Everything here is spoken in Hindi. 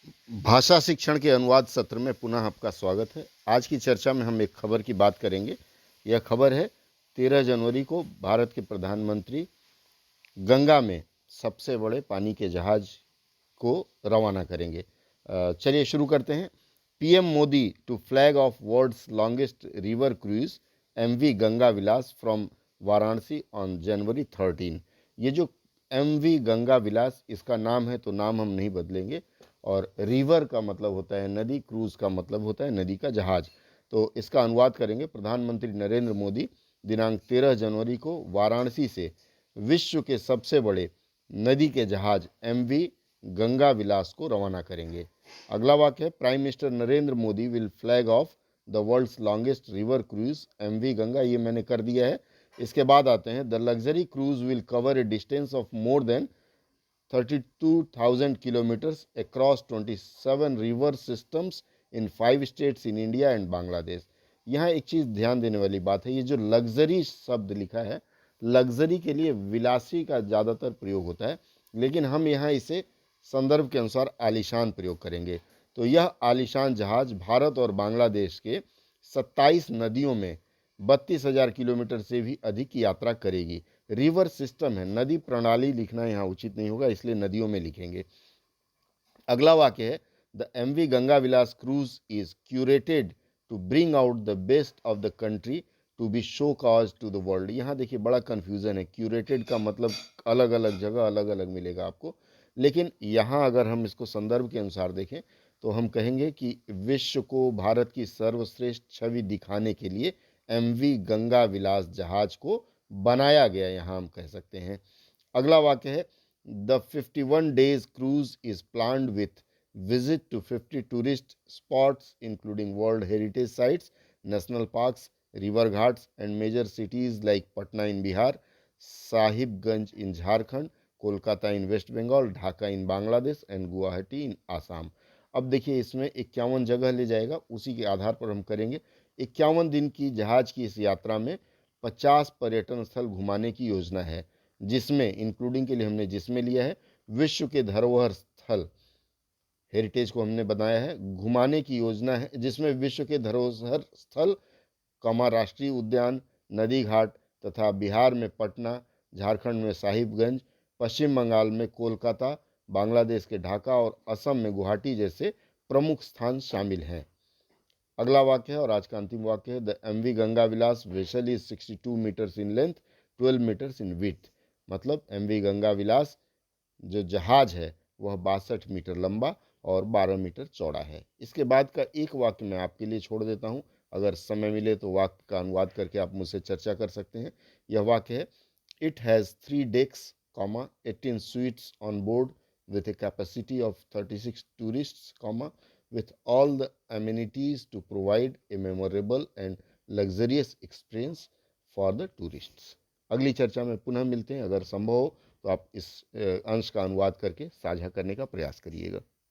भाषा शिक्षण के अनुवाद सत्र में पुनः आपका स्वागत है। आज की चर्चा में हम एक खबर की बात करेंगे। यह खबर है 13 जनवरी को भारत के प्रधानमंत्री गंगा में सबसे बड़े पानी के जहाज को रवाना करेंगे। चलिए शुरू करते हैं। PM Modi to flag off world's longest river cruise MV Ganga Vilas from Varanasi on January 13। ये जो एमवी गंगा विलास इसका नाम है, तो नाम हम नहीं बदलेंगे। और रिवर का मतलब होता है नदी, क्रूज का मतलब होता है नदी का जहाज। तो इसका अनुवाद करेंगे। प्रधानमंत्री नरेंद्र मोदी दिनांक 13 जनवरी को वाराणसी से विश्व के सबसे बड़े नदी के जहाज एमवी गंगा विलास को रवाना करेंगे। अगला वाक्य है, prime minister Narendra Modi will flag off the world's longest river cruise MV Ganga. ये मैंने कर दिया है। इसके बाद आते हैं, the luxury cruise will cover a distance of more than 32,000 kilometres across 27 river systems in 5 states in India and Bangladesh. यहाँ एक चीज़ ध्यान देने वाली बात है, ये जो लग्जरी शब्द लिखा है, लग्जरी के लिए विलासी का ज़्यादातर प्रयोग होता है, लेकिन हम यहाँ इसे संदर्भ के अनुसार आलीशान प्रयोग करेंगे। तो यह आलीशान जहाज भारत और बांग्लादेश के 27 नदियों में 32,000 किलोमीटर से भी अधिक की यात्रा करेगी। रिवर सिस्टम है, नदी प्रणाली लिखना यहाँ उचित नहीं होगा, इसलिए नदियों में लिखेंगे। अगला वाक्य है, the MV Ganga Vilas cruise is curated to bring out the best of the country to be showcase to the world. यहाँ देखिए बड़ा कन्फ्यूजन है, क्यूरेटेड का मतलब अलग अलग जगह अलग अलग मिलेगा आपको, लेकिन यहाँ अगर हम इसको संदर्भ के अनुसार देखें तो हम कहेंगे कि विश्व को भारत की सर्वश्रेष्ठ छवि दिखाने के लिए एमवी गंगा विलास जहाज को बनाया गया, यहाँ हम कह सकते हैं। अगला वाक्य है, the 51 days cruise is planned with visit to 50 tourist spots including world heritage sites, national parks, river ghats and major cities like Patna in Bihar, Sahibganj in Jharkhand, Kolkata in west Bengal, Dhaka in Bangladesh and Guwahati in Assam. अब देखिए इसमें 51 जगह ले जाएगा, उसी के आधार पर हम करेंगे। 51 दिन की जहाज की इस यात्रा में 50 पर्यटन स्थल घुमाने की योजना है, जिसमें इंक्लूडिंग के लिए हमने जिसमें लिया है विश्व के धरोहर स्थल, हेरिटेज को हमने बनाया है, घुमाने की योजना है जिसमें विश्व के धरोहर स्थल, राष्ट्रीय उद्यान, नदी घाट तथा बिहार में पटना, झारखंड में साहिबगंज, पश्चिम बंगाल में कोलकाता, बांग्लादेश के ढाका और असम में गुवाहाटी जैसे प्रमुख स्थान शामिल हैं। अगला वाक्य है और आज का अंतिम वाक्य है, the MV Ganga Vilas vessel is 62 metres in length, 12 metres in width. मतलब एमवी गंगा विलास जो जहाज है वह 62 मीटर लंबा और 12 मीटर चौड़ा है। इसके बाद का एक वाक्य मैं आपके लिए छोड़ देता हूँ, अगर समय मिले तो वाक्य का अनुवाद करके आप मुझसे चर्चा कर सकते हैं। यह वाक्य है, it has 3 decks, 18 suites on board with a capacity of 36 tourists, with all the amenities to provide a memorable and luxurious experience for the tourists। अगली चर्चा में पुनः मिलते हैं। अगर संभव हो तो आप इस अंश का अनुवाद करके साझा करने का प्रयास करिएगा।